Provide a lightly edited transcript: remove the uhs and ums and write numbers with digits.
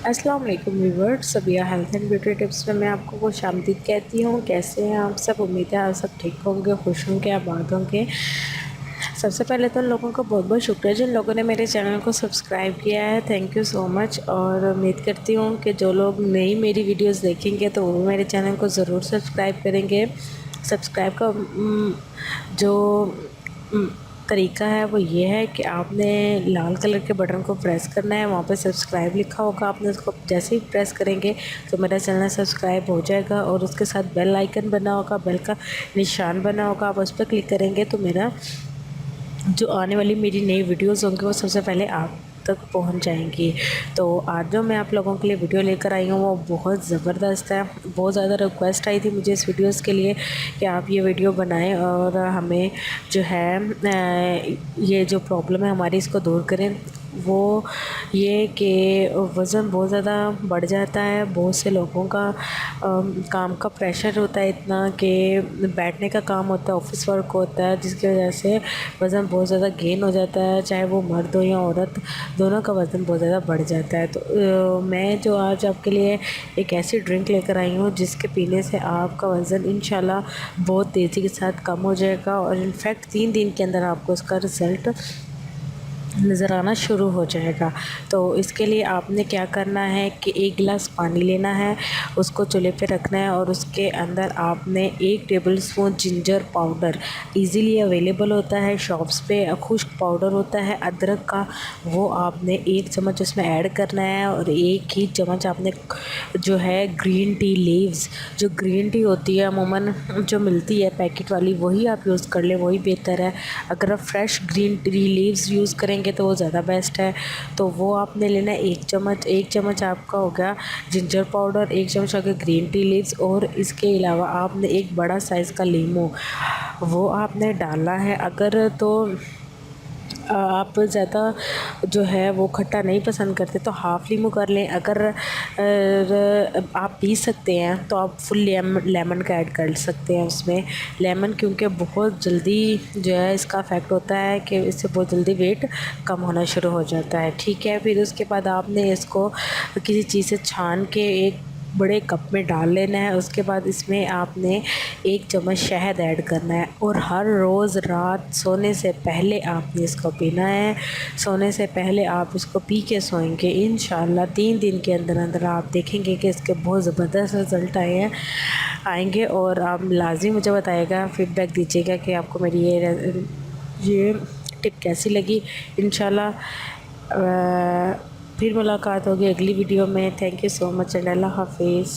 अस्सलाम वालेकुम viewers, Sabiya health and beauty tips में मैं आपको खुश आमदीद कहती हूँ। कैसे हैं आप सब? उम्मीद है आप सब ठीक होंगे, खुश होंगे, आबाद होंगे। सबसे पहले तो उन लोगों का बहुत बहुत शुक्रिया जिन लोगों ने मेरे चैनल को सब्सक्राइब किया है। Thank you so much. और उम्मीद करती हूँ कि जो लोग नई मेरी वीडियोस देखेंगे तो वो मेरे चैनल को ज़रूर सब्सक्राइब करेंगे। सब्सक्राइब का जो तरीका है वो ये है कि आपने लाल कलर के बटन को प्रेस करना है। वहाँ पे सब्सक्राइब लिखा होगा, आपने उसको जैसे ही प्रेस करेंगे तो मेरा चैनल सब्सक्राइब हो जाएगा। और उसके साथ बेल आइकन बना होगा, बेल का निशान बना होगा, आप उस पर क्लिक करेंगे तो मेरा जो आने वाली मेरी नई वीडियोस होंगी वो सबसे पहले आप तक पहुंच जाएंगी। तो आज जो मैं आप लोगों के लिए वीडियो लेकर आई हूँ वो बहुत ज़बरदस्त है। बहुत ज़्यादा रिक्वेस्ट आई थी मुझे इस वीडियोस के लिए कि आप ये वीडियो बनाएं और हमें जो है ये जो प्रॉब्लम है हमारी इसको दूर करें। वो ये कि वज़न बहुत ज़्यादा बढ़ जाता है। बहुत से लोगों का काम का प्रेशर होता है इतना कि बैठने का काम होता है, ऑफिस वर्क होता है, जिसकी वजह से वज़न बहुत ज़्यादा गेन हो जाता है। चाहे वो मर्द हो या औरत, दोनों का वज़न बहुत ज़्यादा बढ़ जाता है। तो मैं जो आज आपके लिए एक ऐसी ड्रिंक लेकर आई हूँ जिसके पीने से आपका वज़न इंशाल्लाह बहुत तेज़ी के साथ कम हो जाएगा और इनफैक्ट 3 दिन के अंदर आपको उसका रिज़ल्ट नज़र आना शुरू हो जाएगा। तो इसके लिए आपने क्या करना है कि 1 गिलास पानी लेना है, उसको चूल्हे पे रखना है और उसके अंदर आपने 1 tablespoon ginger powder easily available होता है शॉप्स पे, खुश्क पाउडर होता है अदरक का, वो आपने 1 चम्मच उसमें ऐड करना है। और 1 ही चम्मच आपने जो है ग्रीन टी लीव्स, जो ग्रीन टी होती है अमूमन जो मिलती है पैकेट वाली, वही आप यूज़ कर लें, वही बेहतर है। अगर आप fresh green tea leaves use करेंगे तो वो ज़्यादा बेस्ट है। तो वो आपने लेना है 1 चम्मच आपका हो गया जिंजर पाउडर, 1 चम्मच हो गया ग्रीन टी लीव्स। और इसके अलावा आपने एक बड़ा साइज़ का लीमू वो आपने डालना है। अगर तो आप ज़्यादा जो है वो खट्टा नहीं पसंद करते तो हाफ़ लीमू कर लें। अगर आप पी सकते हैं तो आप फुल लेमन का ऐड कर सकते हैं उसमें। लेमन क्योंकि बहुत जल्दी जो है इसका इफ़ेक्ट होता है कि इससे बहुत जल्दी वेट कम होना शुरू हो जाता है। ठीक है, फिर उसके बाद आपने इसको किसी चीज़ से छान के एक बड़े कप में डाल लेना है। उसके बाद इसमें आपने 1 चम्मच शहद ऐड करना है और हर रोज़ रात सोने से पहले आपने इसको पीना है। सोने से पहले आप इसको पी के सोएंगे, इंशाल्लाह 3 दिन के अंदर अंदर आप देखेंगे कि इसके बहुत ज़बरदस्त रिज़ल्ट आएंगे। और आप लाज़मी मुझे बताइएगा, फ़ीडबैक दीजिएगा कि आपको मेरी ये टिप कैसी लगी। इंशाल्लाह फिर मुलाकात होगी अगली वीडियो में। Thank you so much and अल्लाह हाफिज़।